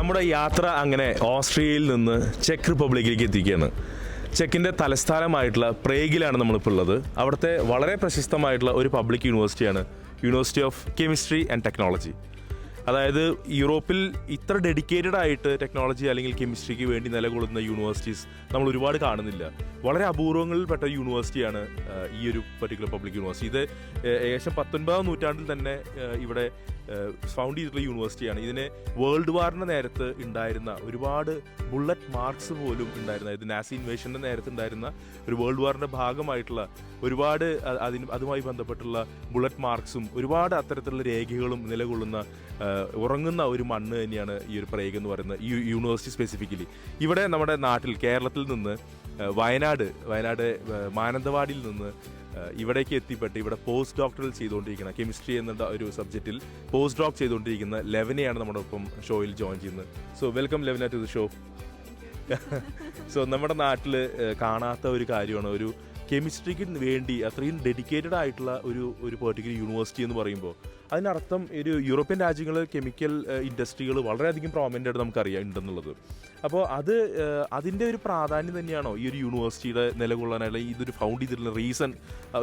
നമ്മുടെ യാത്ര അങ്ങനെ ഓസ്ട്രിയയിൽ നിന്ന് ചെക്ക് റിപ്പബ്ലിക്കിലേക്ക് എത്തിക്കുകയാണ്. ചെക്കിൻ്റെ തലസ്ഥാനമായിട്ടുള്ള പ്രേഗിലാണ് നമ്മളിപ്പോൾ ഉള്ളത്. അവിടുത്തെ വളരെ പ്രശസ്തമായിട്ടുള്ള ഒരു പബ്ലിക് യൂണിവേഴ്സിറ്റിയാണ് university of chemistry and technology. അതായത് യൂറോപ്പിൽ ഇത്ര ഡെഡിക്കേറ്റഡ് ആയിട്ട് ടെക്നോളജി അല്ലെങ്കിൽ കെമിസ്ട്രിക്ക് വേണ്ടി നിലകൊള്ളുന്ന യൂണിവേഴ്സിറ്റീസ് നമ്മൾ ഒരുപാട് കാണുന്നില്ല. വളരെ അപൂർവങ്ങളിൽപ്പെട്ട യൂണിവേഴ്സിറ്റിയാണ് ഈ ഒരു പർട്ടിക്കുലർ പബ്ലിക് യൂണിവേഴ്സിറ്റി. ഇത് ഏകദേശം 19ാം നൂറ്റാണ്ടിൽ തന്നെ ഇവിടെ ഫൗണ്ട് ചെയ്തിട്ടുള്ള യൂണിവേഴ്സിറ്റിയാണ്. ഇതിന് വേൾഡ് വാറിൻ്റെ നേരത്ത് ഉണ്ടായിരുന്ന ഒരുപാട് ബുള്ളറ്റ് മാർക്സ് പോലും ഉണ്ടായിരുന്ന, ഇത് നാസി ഇൻവേഷൻ്റെ നേരത്ത് ഉണ്ടായിരുന്ന ഒരു വേൾഡ് വാറിൻ്റെ ഭാഗമായിട്ടുള്ള ഒരുപാട് അതുമായി ബന്ധപ്പെട്ടുള്ള ബുള്ളറ്റ് മാർക്സും ഒരുപാട് അത്തരത്തിലുള്ള രേഖകളും നിലകൊള്ളുന്ന ഉറങ്ങുന്ന ഒരു മണ്ണ് തന്നെയാണ് ഈ ഒരു പ്രേഗ് എന്ന് പറയുന്ന ഈ യൂണിവേഴ്സിറ്റി സ്പെസിഫിക്കലി. ഇവിടെ നമ്മുടെ നാട്ടിൽ കേരളത്തിൽ നിന്ന് വയനാട് മാനന്തവാടിയിൽ നിന്ന് ഇവിടേക്ക് എത്തിപ്പെട്ട് ഇവിടെ പോസ്റ്റ് ഡോക്ടറൽ ചെയ്തുകൊണ്ടിരിക്കുന്ന കെമിസ്ട്രി എന്ന ഒരു സബ്ജക്റ്റിൽ പോസ്റ്റ് ഡോക് ചെയ്തുകൊണ്ടിരിക്കുന്ന ലെവനെയാണ് നമ്മുടെ ഒപ്പം ഷോയിൽ ജോയിൻ ചെയ്യുന്നത്. So welcome Levana to the show. So നമ്മുടെ നാട്ടിൽ കാണാത്ത ഒരു കാര്യമാണ് ഒരു കെമിസ്ട്രിക്ക് വേണ്ടി അത്രയും ഡെഡിക്കേറ്റഡ് ആയിട്ടുള്ള ഒരു പെർട്ടിക്കുലർ യൂണിവേഴ്സിറ്റി എന്ന് പറയുമ്പോൾ അതിനർത്ഥം ഒരു യൂറോപ്യൻ രാജ്യങ്ങൾ കെമിക്കൽ ഇൻഡസ്ട്രികൾ വളരെയധികം പ്രോമിനൻ്റ് ആയിട്ട് നമുക്കറിയാം ഉണ്ടെന്നുള്ളത്. അപ്പോൾ അതിൻ്റെ ഒരു പ്രാധാന്യം തന്നെയാണോ ഈ ഒരു യൂണിവേഴ്സിറ്റിയുടെ നിലകൊള്ളാനായിട്ട് ഇതൊരു ഫൗണ്ട് ചെയ്തിട്ടുള്ള റീസൺ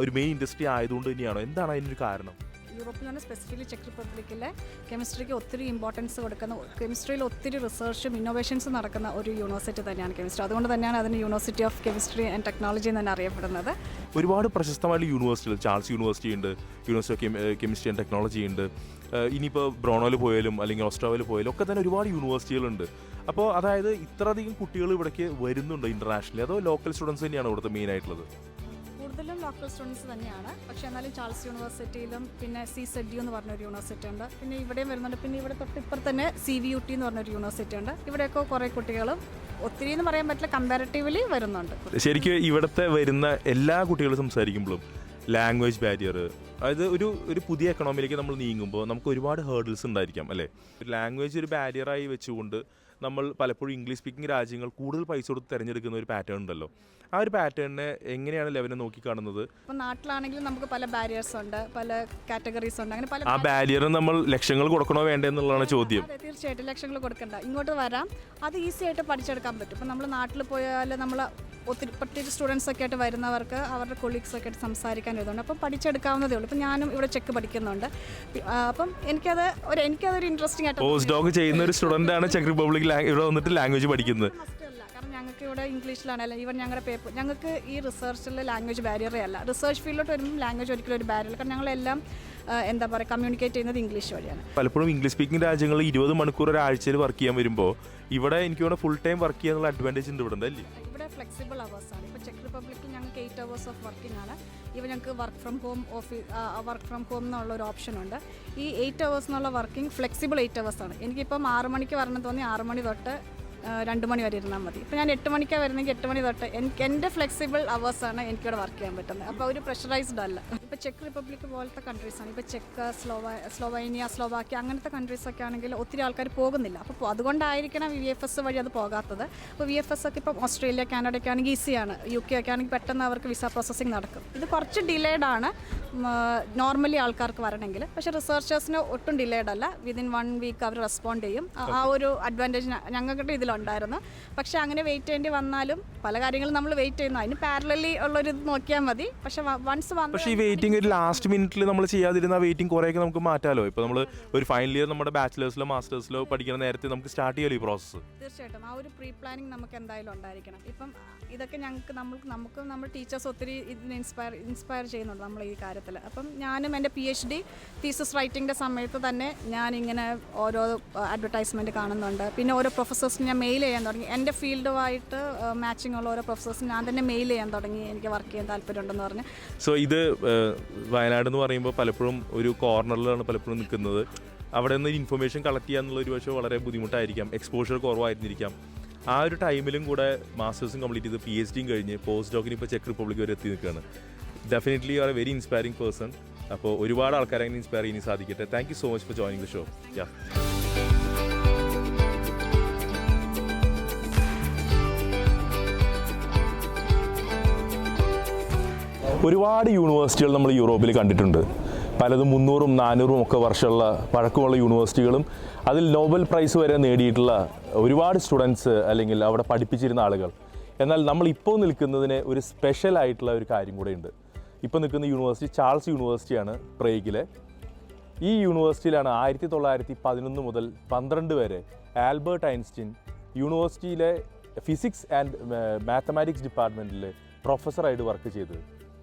ഒരു മെയിൻ ഇൻഡസ്ട്രി ആയതുകൊണ്ട് തന്നെയാണോ? എന്താണ് അതിനൊരു കാരണം? യൂറോപ്പിൽ തന്നെ സ്പെസിഫിക്കലി ചെക്ക് റിപ്പബ്ലിക്കിലെ കെമിസ്ട്രിക്ക് ഒത്തിരി ഇമ്പോർട്ടൻസ് കൊടുക്കുന്ന, കെമിസ്ട്രിയിൽ ഒത്തിരി റിസർച്ചും ഇന്നോവേഷൻസും നടക്കുന്ന ഒരു യൂണിവേഴ്സിറ്റി തന്നെയാണ് കെമിസ്ട്രി. അതുകൊണ്ട് തന്നെയാണ് അതിന് university of chemistry and technology എന്ന് തന്നെ അറിയപ്പെടുന്നത്. ഒരുപാട് പ്രശസ്തമായിട്ടുള്ള യൂണിവേഴ്സിറ്റികൾ, ചാൾസ് യൂണിവേഴ്സിറ്റി ഉണ്ട്, university of chemistry and technology ഉണ്ട്. ഇനിയിപ്പോൾ ബ്രോണോയിൽ പോയാലും അല്ലെങ്കിൽ ഓസ്ട്രേലിയയിൽ പോയാലും ഒക്കെ തന്നെ ഒരുപാട് യൂണിവേഴ്സിറ്റികളുണ്ട്. അപ്പോൾ അതായത് ഇത്രയധികം കുട്ടികൾ ഇവിടേക്ക് വരുന്നുണ്ട് ഇൻ്റർനാഷണലി, അതോ ലോക്കൽ സ്റ്റുഡൻസ് തന്നെയാണ് ഇവിടുത്തെ മെയിൻ ആയിട്ടുള്ളത്? കൂടുതലും ലോക്കൽ സ്റ്റുഡൻസ് തന്നെയാണ്. പക്ഷേ എന്നാലും ചാൾസ് യൂണിവേഴ്സിറ്റിയിലും പിന്നെ CZU എന്ന് പറഞ്ഞൊരു യൂണിവേഴ്സിറ്റി ഉണ്ട്. പിന്നെ ഇവിടെയും വരുന്നുണ്ട്. പിന്നെ ഇവിടെ തൊട്ടിപ്പുറത്ത് തന്നെ CVUT എന്ന് പറഞ്ഞൊരു യൂണിവേഴ്സിറ്റി ഉണ്ട്. ഇവിടെയൊക്കെ കുറേ കുട്ടികളും ഒത്തിരി എന്ന് പറയാൻ പറ്റില്ല, കമ്പാരിറ്റീവ്ലി വരുന്നുണ്ട്. ശരിക്കും ഇവിടുത്തെ വരുന്ന എല്ലാ കുട്ടികളും സംസാരിക്കുമ്പോഴും ലാംഗ്വേജ് ബാരിയർ, അതായത് ഒരു പുതിയ എക്കണോമിയിലേക്ക് നമ്മൾ നീങ്ങുമ്പോൾ നമുക്ക് ഒരുപാട് ഹേർഡിൽസ് ഉണ്ടായിരിക്കാം അല്ലേ? ലാംഗ്വേജ് ഒരു ബാരിയറായി വെച്ചുകൊണ്ട് നമ്മൾ പലപ്പോഴും ഇംഗ്ലീഷ് സ്പീക്കിംഗ് രാജ്യങ്ങൾ കൂടുതൽ പൈസ കൊടുത്ത് തിരഞ്ഞെടുക്കുന്ന ഒരു പാറ്റേൺ ഉണ്ടല്ലോ. ആ ഒരു പാറ്റേണിനെ എങ്ങനെയാണ് ലെവനെ നോക്കിക്കാണുന്നത്? ഇപ്പോൾ നാട്ടിലാണെങ്കിലും നമുക്ക് പല ബാരിയേഴ്സ് ഉണ്ട്, പല കാറ്റഗറീസ് ഉണ്ട്. അങ്ങനെ പല ആ ബാരിയർ നമ്മൾ ലക്ഷങ്ങൾ കൊടുക്കണോ വേണ്ടേ എന്നുള്ളതാണ് ചോദ്യം. അതെ, തീർച്ചയായിട്ടും ലക്ഷങ്ങൾ കൊടുക്കണ്ട. ഇങ്ങോട്ട് വരാം, അത് ഈസി ആയിട്ട് പഠിച്ചെടുക്കാൻ പറ്റും. ഇപ്പം നമ്മൾ നാട്ടിൽ പോയാൽ നമ്മൾ ഒത്തിരി സ്റ്റുഡൻസ് ഒക്കെ ആയിട്ട് വരുന്നവർക്ക് അവരുടെ കൊളീഗ്സ് ഒക്കെ ആയിട്ട് സംസാരിക്കാൻ ഇതുണ്ട്. അപ്പം പഠിച്ചെടുക്കാവുന്നതേ ഉള്ളൂ. ഇപ്പം ഞാനും ഇവിടെ ചെക്ക് പഠിക്കുന്നുണ്ട്. അപ്പം എനിക്കതൊരു ഇൻട്രസ്റ്റിംഗ് ആയിട്ട് പോസ്റ്റ് ഡോക് ചെയ്യുന്ന ഒരു സ്റ്റുഡൻ്റ് ആണ് ചെക്ക് റിപ്പബ്ലിക് ഇവിടെ വന്നിട്ട് ലാംഗ്വേജ് പഠിക്കുന്നത്. കാരണം ഞങ്ങൾക്ക് ഇവിടെ ഇംഗ്ലീഷിലാണല്ലോ. ഈവൻ ഞങ്ങളുടെ പേപ്പർ, ഞങ്ങൾക്ക് ഈ റിസർച്ചിൽ ലാംഗ്വേജ് ബാരിയറേ അല്ല. റിസർച്ച് ഫീൽഡിലോട്ട് വരുമ്പോൾ ലാംഗ്വേജ് ഒരിക്കലും ഒരു ബാരിയർ. കാരണം ഞങ്ങളെല്ലാം എന്താ പറയുക, കമ്മ്യൂണിക്കേറ്റ് ചെയ്യുന്നത് ഇംഗ്ലീഷ് വഴിയാണ്. പലപ്പോഴും ഇംഗ്ലീഷ് സ്പീക്കിംഗ് രാജ്യങ്ങൾ 20 മണിക്കൂർ ഒരാഴ്ചയിൽ വർക്ക് ചെയ്യാൻ വരുമ്പോൾ ഇവിടെ എനിക്ക് ഇവിടെ ഫുൾ ടൈം വർക്ക് ചെയ്യാനുള്ള അഡ്വാൻറ്റേജ് ഉണ്ട് ഇവിടെ അല്ലേ? ഇവിടെ ഫ്ലെക്സിബിൾ അവേഴ്സാണ്. ഇപ്പോൾ ചെക്ക് റിപ്പബ്ലിക്കിൽ ഞങ്ങൾക്ക് 8 hours ഓഫ് വർക്കിംഗ് ആണ്. ഇവ ഞങ്ങൾക്ക് വർക്ക് ഫ്രം ഹോം എന്നുള്ള ഒരു ഓപ്ഷൻ ഉണ്ട്. ഈ 8 hours എന്നുള്ള വർക്കിംഗ് ഫ്ലെക്സിബിൾ 8 hours ആണ്. എനിക്കിപ്പം 6 മണിക്ക് വരണം തോന്നി 6 മണി തൊട്ട് 2 മണി വരെ ഇരുന്നാൽ മതി. ഇപ്പോൾ ഞാൻ 8 മണിക്കാണ് വരുന്നെങ്കിൽ 8 മണി തൊട്ട് എൻ്റെ ഫ്ലെക്സിബിൾ അവേഴ്സാണ് എനിക്കിവിടെ വർക്ക് ചെയ്യാൻ പറ്റുന്നത്. അപ്പോൾ ഒരു പ്രഷറൈസ്ഡ് അല്ല. ഇപ്പോൾ ചെക്ക് റിപ്പബ്ലിക് പോലത്തെ കൺട്രീസാണ്, ഇപ്പോൾ ചെക്ക്, സ്ലോവേനിയ, സ്ലോവാക്യ അങ്ങനത്തെ കൺട്രീസൊക്കെ ആണെങ്കിൽ ഒത്തിരി ആൾക്കാർ പോകുന്നില്ല. അപ്പോൾ അതുകൊണ്ടായിരിക്കണം VFS വഴി അത് പോകാത്തത്. അപ്പോൾ VFS ഒക്കെ ഇപ്പം ഓസ്ട്രേലിയ, കാനഡയൊക്കെ ആണെങ്കിൽ ഈസിയാണ്. UK ഒക്കെ ആണെങ്കിൽ പെട്ടെന്ന് അവർക്ക് വിസ പ്രോസസ്സിങ് നടക്കും. ഇത് കുറച്ച് ഡിലേഡ് ആണ് നോർമലി ആൾക്കാർക്ക് വരണമെങ്കിൽ. പക്ഷേ റിസർച്ചേഴ്സിന് ഒട്ടും ഡിലേഡ് അല്ല. വിതിൻ 1 week അവർ റെസ്പോണ്ട് ചെയ്യും. ആ ഒരു അഡ്വാൻറ്റേജ് ഞങ്ങളുടെ ഇതിലുണ്ടായിരുന്നു. പക്ഷേ അങ്ങനെ വെയിറ്റ് ചെയ്യേണ്ടി വന്നാലും പല കാര്യങ്ങളും നമ്മൾ വെയിറ്റ് ചെയ്യുന്നു. അതിന് പാരലലി ഉള്ളൊരു ഇത് നോക്കിയാൽ മതി. പക്ഷേ വൺസ് പക്ഷേ ഈ വെയിറ്റിംഗ് ഒരു ലാസ്റ്റ് മിനിറ്റിൽ നമ്മൾ ചെയ്യാതിരുന്ന വെയിറ്റിംഗ് കുറേയൊക്കെ നമുക്ക് മാറ്റാമല്ലോ. ഇപ്പോൾ നമ്മൾ ഒരു ഫൈനൽ ഇയർ നമ്മുടെ ബാച്ചിലേഴ്സിലോ മാസ്റ്റേഴ്സിലോ പഠിക്കുന്ന നേരത്തെ നമുക്ക് സ്റ്റാർട്ട് ചെയ്യാമല്ലോ ഈ പ്രോസസ്സ്. തീർച്ചയായിട്ടും ആ ഒരു പ്രീ പ്ലാനിങ് നമുക്ക് എന്തായാലും ഉണ്ടായിരിക്കണം. ഇപ്പം ഇതൊക്കെ നമുക്ക് നമ്മൾ ടീച്ചേഴ്സ് ഒത്തിരി ഇതിന് ഇൻസ്പയർ ചെയ്യുന്നുണ്ട് നമ്മൾ ഈ കാര്യത്തിൽ. അപ്പം ഞാനും എൻ്റെ PhD തീസിസ് റൈറ്റിങ്ങിൻ്റെ സമയത്ത് തന്നെ ഞാനിങ്ങനെ ഓരോ അഡ്വർടൈസ്മെൻറ്റ് കാണുന്നുണ്ട്. പിന്നെ ഓരോ പ്രൊഫസേഴ്സിന് ഞാൻ മെയിൽ ചെയ്യാൻ തുടങ്ങി. എൻ്റെ ഫീൽഡുമായിട്ട് മാച്ചിങ് ഉള്ള ഓരോ പ്രൊഫസേഴ്സിന് ഞാൻ തന്നെ മെയിൽ ചെയ്യാൻ തുടങ്ങി. എനിക്ക് വർക്ക് ചെയ്യാൻ താല്പര്യമുണ്ടെന്ന് പറഞ്ഞ്. സോ ഇത് വയനാട് എന്ന് പറയുമ്പോൾ പലപ്പോഴും ഒരു കോർണറിലാണ് പലപ്പോഴും നിൽക്കുന്നത്. അവിടെ നിന്ന് ഇൻഫർമേഷൻ കളക്ട് ചെയ്യാന്നുള്ള ഒരു പക്ഷേ വളരെ ബുദ്ധിമുട്ടായിരിക്കാം, എക്സ്പോഷർ കുറവായിരുന്നിരിക്കാം. ആ ഒരു ടൈമിലും കൂടെ മാസ്റ്റേഴ്സും കംപ്ലീറ്റ് ചെയ്ത് PhDയും കഴിഞ്ഞ് പോസ്റ്റ് ഡോക്കിന് ഇപ്പോൾ ചെക്ക് റിപ്പബ്ലിക് വരെ എത്തി നിൽക്കുകയാണ്. Definitely you are A very inspiring person. അപ്പോൾ ഒരുപാട് ആൾക്കാരെ അങ്ങനെ ഇൻസ്പയർ ചെയ്യാൻ സാധിക്കട്ടെ. Thank you so much for joining the show. ഒരുപാട് യൂണിവേഴ്സിറ്റികൾ നമ്മൾ യൂറോപ്പിൽ കണ്ടിട്ടുണ്ട്. പലതും 300-ഉം 400-ഉം ഒക്കെ വർഷമുള്ള പഴക്കമുള്ള യൂണിവേഴ്സിറ്റികളും അതിൽ നോബൽ പ്രൈസ് വരെ നേടിയിട്ടുള്ള ഒരുപാട് സ്റ്റുഡൻസ് അല്ലെങ്കിൽ അവിടെ പഠിപ്പിച്ചിരുന്ന ആളുകൾ. എന്നാൽ നമ്മൾ ഇപ്പോൾ നിൽക്കുന്നതിന് ഒരു സ്പെഷ്യൽ ആയിട്ടുള്ള ഒരു കാര്യം കൂടെ ഉണ്ട്. ഇപ്പോൾ നിൽക്കുന്ന യൂണിവേഴ്സിറ്റി ചാൾസ് യൂണിവേഴ്സിറ്റിയാണ് പ്രേഗിലെ. ഈ യൂണിവേഴ്സിറ്റിയിലാണ് 1911 മുതൽ 12 വരെ ആൽബർട്ട് ഐൻസ്റ്റീൻ യൂണിവേഴ്സിറ്റിയിലെ ഫിസിക്സ് ആൻഡ് മാത്തമാറ്റിക്സ് ഡിപ്പാർട്ട്മെൻറ്റിൽ പ്രൊഫസറായിട്ട് വർക്ക് ചെയ്തത്.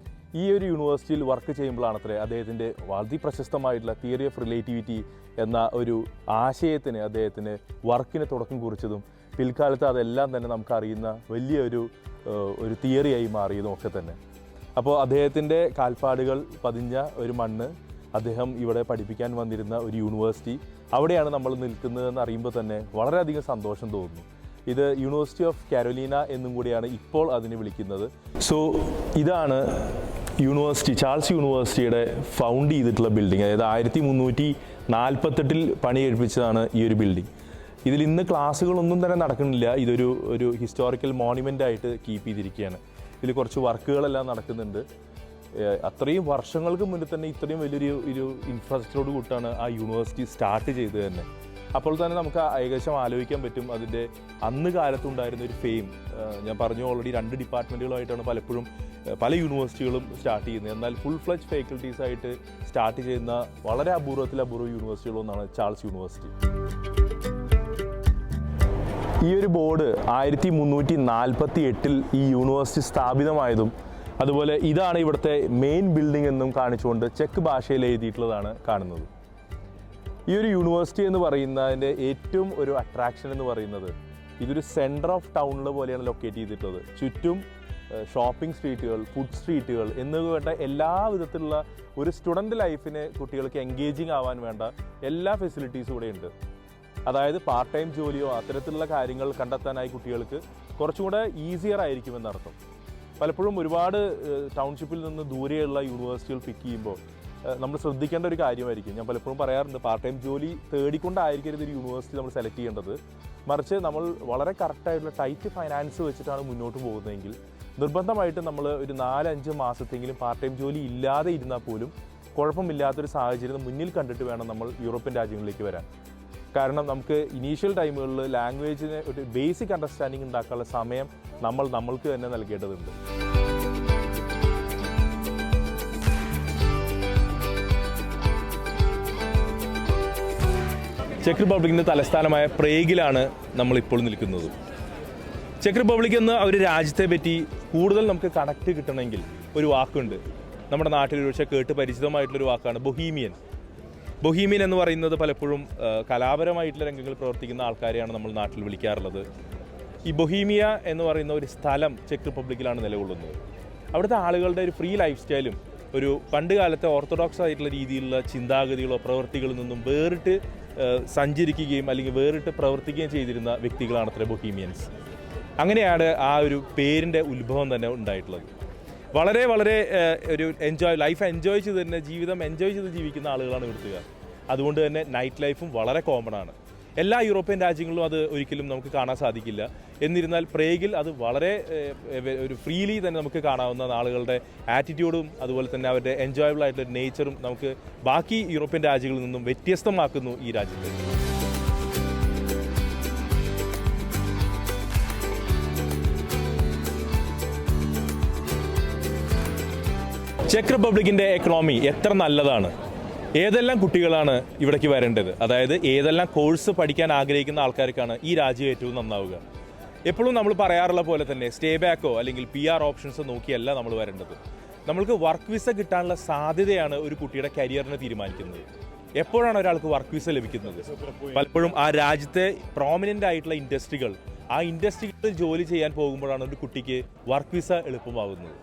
ഈ ഒരു യൂണിവേഴ്സിറ്റിയിൽ വർക്ക് ചെയ്യുമ്പോഴാണത്രേ അദ്ദേഹത്തിൻ്റെ വളരെ പ്രശസ്തമായിട്ടുള്ള തിയറി ഓഫ് റിലേറ്റിവിറ്റി എന്ന ഒരു ആശയത്തിന് അദ്ദേഹത്തിന് വർക്കിന് തുടക്കം കുറിച്ചതും പിൽക്കാലത്ത് അതെല്ലാം തന്നെ നമുക്കറിയുന്ന വലിയൊരു തിയറിയായി മാറിയതും ഒക്കെ തന്നെ. അപ്പോൾ അദ്ദേഹത്തിൻ്റെ കാൽപ്പാടുകൾ പതിഞ്ഞ ഒരു മണ്ണ്, അദ്ദേഹം ഇവിടെ പഠിപ്പിക്കാൻ വന്നിരുന്ന ഒരു യൂണിവേഴ്സിറ്റി, അവിടെയാണ് നമ്മൾ നിൽക്കുന്നതെന്ന് അറിയുമ്പോൾ തന്നെ വളരെയധികം സന്തോഷം തോന്നുന്നു. ഇത് യൂണിവേഴ്സിറ്റി ഓഫ് കാരോലിന എന്നും കൂടിയാണ് ഇപ്പോൾ അതിനെ വിളിക്കുന്നത്. സോ ഇതാണ് യൂണിവേഴ്സിറ്റി, ചാൾസ് യൂണിവേഴ്സിറ്റിയുടെ ഫൗണ്ട് ചെയ്തിട്ടുള്ള ബിൽഡിംഗ്. അതായത് 1348 പണി കഴിപ്പിച്ചതാണ് ഈ ഒരു ബിൽഡിംഗ്. ഇതിൽ ഇന്ന് ക്ലാസ്സുകളൊന്നും തന്നെ നടക്കുന്നില്ല. ഇതൊരു ഹിസ്റ്റോറിക്കൽ മോണ്യുമെൻ്റ് ആയിട്ട് കീപ്പ് ചെയ്തിരിക്കുകയാണ്. ഇതിൽ കുറച്ച് വർക്കുകളെല്ലാം നടക്കുന്നുണ്ട്. അത്രയും വർഷങ്ങൾക്ക് മുന്നേ തന്നെ ഇത്രയും വലിയൊരു ഇൻഫ്രാസ്ട്രക്ചറോട് കൂട്ടാണ് ആ യൂണിവേഴ്സിറ്റി സ്റ്റാർട്ട് ചെയ്തത് തന്നെ. അപ്പോൾ തന്നെ നമുക്ക് ഏകദേശം ആലോചിക്കാൻ പറ്റും അതിൻ്റെ അന്ന് കാലത്തുണ്ടായിരുന്ന ഒരു ഫെയിം. ഞാൻ പറഞ്ഞു ഓൾറെഡി 2 ഡിപ്പാർട്ട്മെൻറ്റുകളായിട്ടാണ് പലപ്പോഴും പല യൂണിവേഴ്സിറ്റികളും സ്റ്റാർട്ട് ചെയ്യുന്നത്. എന്നാൽ ഫുൾ ഫ്ലെഡ്ജ് ഫാക്കൽറ്റീസ് ആയിട്ട് സ്റ്റാർട്ട് ചെയ്യുന്ന വളരെ അപൂർവ യൂണിവേഴ്സിറ്റികളൊന്നാണ് ചാൾസ് യൂണിവേഴ്സിറ്റി. ഈ ഒരു ബോർഡ് 1348 ഈ യൂണിവേഴ്സിറ്റി സ്ഥാപിതമായതും അതുപോലെ ഇതാണ് ഇവിടുത്തെ മെയിൻ ബിൽഡിംഗ് എന്നും കാണിച്ചുകൊണ്ട് ചെക്ക് ഭാഷയിൽ എഴുതിയിട്ടുള്ളതാണ് കാണുന്നത്. ഈ ഒരു യൂണിവേഴ്സിറ്റി എന്ന് പറയുന്നതിൻ്റെ ഏറ്റവും ഒരു അട്രാക്ഷൻ എന്ന് പറയുന്നത് ഇതൊരു സെൻറ്റർ ഓഫ് ടൗണിൽ പോലെയാണ് ലൊക്കേറ്റ് ചെയ്തിട്ടുള്ളത്. ചുറ്റും ഷോപ്പിംഗ് സ്ട്രീറ്റുകൾ, ഫുഡ് സ്ട്രീറ്റുകൾ എന്നിവ വേണ്ട എല്ലാ വിധത്തിലുള്ള ഒരു സ്റ്റുഡൻറ്റ് ലൈഫിന് കുട്ടികൾക്ക് എൻഗേജിങ് ആവാൻ വേണ്ട എല്ലാ ഫെസിലിറ്റീസും ഇവിടെ ഉണ്ട്. അതായത് പാർട്ട് ടൈം ജോലിയോ അത്തരത്തിലുള്ള കാര്യങ്ങൾ കണ്ടെത്താനായി കുട്ടികൾക്ക് കുറച്ചും കൂടെ ഈസിയർ ആയിരിക്കുമെന്നർത്ഥം. പലപ്പോഴും ഒരുപാട് ടൗൺഷിപ്പിൽ നിന്ന് ദൂരെയുള്ള യൂണിവേഴ്സിറ്റികൾ പിക്ക് ചെയ്യുമ്പോൾ നമ്മൾ ശ്രദ്ധിക്കേണ്ട ഒരു കാര്യമായിരിക്കും. ഞാൻ പലപ്പോഴും പറയാറുണ്ട്, പാർട്ട് ടൈം ജോലി തേടിക്കൊണ്ടായിരിക്കരുത് ഒരു യൂണിവേഴ്സിറ്റി നമ്മൾ സെലക്ട് ചെയ്യേണ്ടത്. മറിച്ച് നമ്മൾ വളരെ കറക്റ്റായിട്ടുള്ള ടൈറ്റ് ഫൈനാൻസ് വെച്ചിട്ടാണ് മുന്നോട്ട് പോകുന്നതെങ്കിൽ നിർബന്ധമായിട്ട് നമ്മൾ ഒരു 4-5 മാസത്തെങ്കിലും പാർട്ട് ടൈം ജോലി ഇല്ലാതെ ഇരുന്നാൽ പോലും കുഴപ്പമില്ലാത്തൊരു സാഹചര്യം മുന്നിൽ കണ്ടിട്ട് വേണം നമ്മൾ യൂറോപ്യൻ രാജ്യങ്ങളിലേക്ക് വരാൻ. കാരണം നമുക്ക് ഇനീഷ്യൽ ടൈമുകളിൽ ലാംഗ്വേജിന് ഒരു ബേസിക് അണ്ടർസ്റ്റാൻഡിങ് ഉണ്ടാക്കാനുള്ള സമയം നമ്മൾക്ക് തന്നെ നൽകേണ്ടതുണ്ട്. ചെക്ക് റിപ്പബ്ലിക്കിൻ്റെ തലസ്ഥാനമായ പ്രേഗിലാണ് നമ്മളിപ്പോൾ നിൽക്കുന്നത്. ചെക്ക് റിപ്പബ്ലിക് എന്ന ഒരു രാജ്യത്തെ പറ്റി കൂടുതൽ നമുക്ക് കണക്ട് കിട്ടണമെങ്കിൽ ഒരു വാക്കുണ്ട്. നമ്മുടെ നാട്ടിൽ ഒരുപക്ഷെ കേട്ട് പരിചിതമായിട്ടുള്ളൊരു വാക്കാണ് ബൊഹീമിയൻ. ബൊഹീമിയൻ എന്ന് പറയുന്നത് പലപ്പോഴും കലാപരമായിട്ടുള്ള രംഗങ്ങളിൽ പ്രവർത്തിക്കുന്ന ആൾക്കാരെയാണ് നമ്മൾ നാട്ടിൽ വിളിക്കാറുള്ളത്. ഈ ബൊഹീമിയ എന്ന് പറയുന്ന ഒരു സ്ഥലം ചെക്ക് റിപ്പബ്ലിക്കിലാണ് നിലകൊള്ളുന്നത്. അവിടുത്തെ ആളുകളുടെ ഒരു ഫ്രീ ലൈഫ് സ്റ്റൈലും ഒരു പണ്ട് കാലത്തെ ഓർത്തഡോക്സ് ആയിട്ടുള്ള രീതിയിലുള്ള ചിന്താഗതികളോ പ്രവൃത്തികളിൽ നിന്നും വേറിട്ട് സഞ്ചരിക്കുകയും അല്ലെങ്കിൽ വേറിട്ട് പ്രവർത്തിക്കുകയും ചെയ്തിരുന്ന വ്യക്തികളാണ് അത്ര ബൊഹീമിയൻസ്. അങ്ങനെയാണ് ആ ഒരു പേരിൻ്റെ ഉത്ഭവം തന്നെ ഉണ്ടായിട്ടുള്ളത്. വളരെ ഒരു ലൈഫ് എൻജോയ് ചെയ്ത് തന്നെ ജീവിതം എൻജോയ് ചെയ്ത് ജീവിക്കുന്ന ആളുകളാണ് ഇവിടുത്തുകാർ. അതുകൊണ്ട് തന്നെ നൈറ്റ് ലൈഫും വളരെ കോമൺ ആണ്. എല്ലാ യൂറോപ്യൻ രാജ്യങ്ങളിലും അത് ഒരിക്കലും നമുക്ക് കാണാൻ സാധിക്കില്ല. എന്നിരുന്നാൽ പ്രേഗിൽ അത് വളരെ ഒരു ഫ്രീലി തന്നെ നമുക്ക് കാണാവുന്ന ആളുകളുടെ ആറ്റിറ്റ്യൂഡും അതുപോലെ തന്നെ അവരുടെ എൻജോയബിൾ ആയിട്ടുള്ള നേച്ചറും നമുക്ക് ബാക്കി യൂറോപ്യൻ രാജ്യങ്ങളിൽ നിന്നും വ്യത്യസ്തമാക്കുന്നു ഈ രാജ്യത്തെ. ചെക്ക് റിപ്പബ്ലിക്കിൻ്റെ എക്കണോമി എത്ര നല്ലതാണ്. ഏതെല്ലാം കുട്ടികളാണ് ഇവിടേക്ക് വരേണ്ടത്, അതായത് ഏതെല്ലാം കോഴ്സ് പഠിക്കാൻ ആഗ്രഹിക്കുന്ന ആൾക്കാർക്കാണ് ഈ രാജ്യം ഏറ്റവും നന്നാവുക. എപ്പോഴും നമ്മൾ പറയാറുള്ള പോലെ തന്നെ സ്റ്റേ ബാക്കോ അല്ലെങ്കിൽ PR ഓപ്ഷൻസോ നോക്കിയല്ല നമ്മൾ വരേണ്ടത്. നമ്മൾക്ക് വർക്ക് വിസ കിട്ടാനുള്ള സാധ്യതയാണ് ഒരു കുട്ടിയുടെ കരിയറിനെ തീരുമാനിക്കുന്നത്. എപ്പോഴാണ് ഒരാൾക്ക് വർക്ക് വിസ ലഭിക്കുന്നത്? പലപ്പോഴും ആ രാജ്യത്തെ പ്രോമിനൻ്റ് ആയിട്ടുള്ള ഇൻഡസ്ട്രികളിൽ ജോലി ചെയ്യാൻ പോകുമ്പോഴാണ് ഒരു കുട്ടിക്ക് വർക്ക് വിസ എളുപ്പമാകുന്നത്.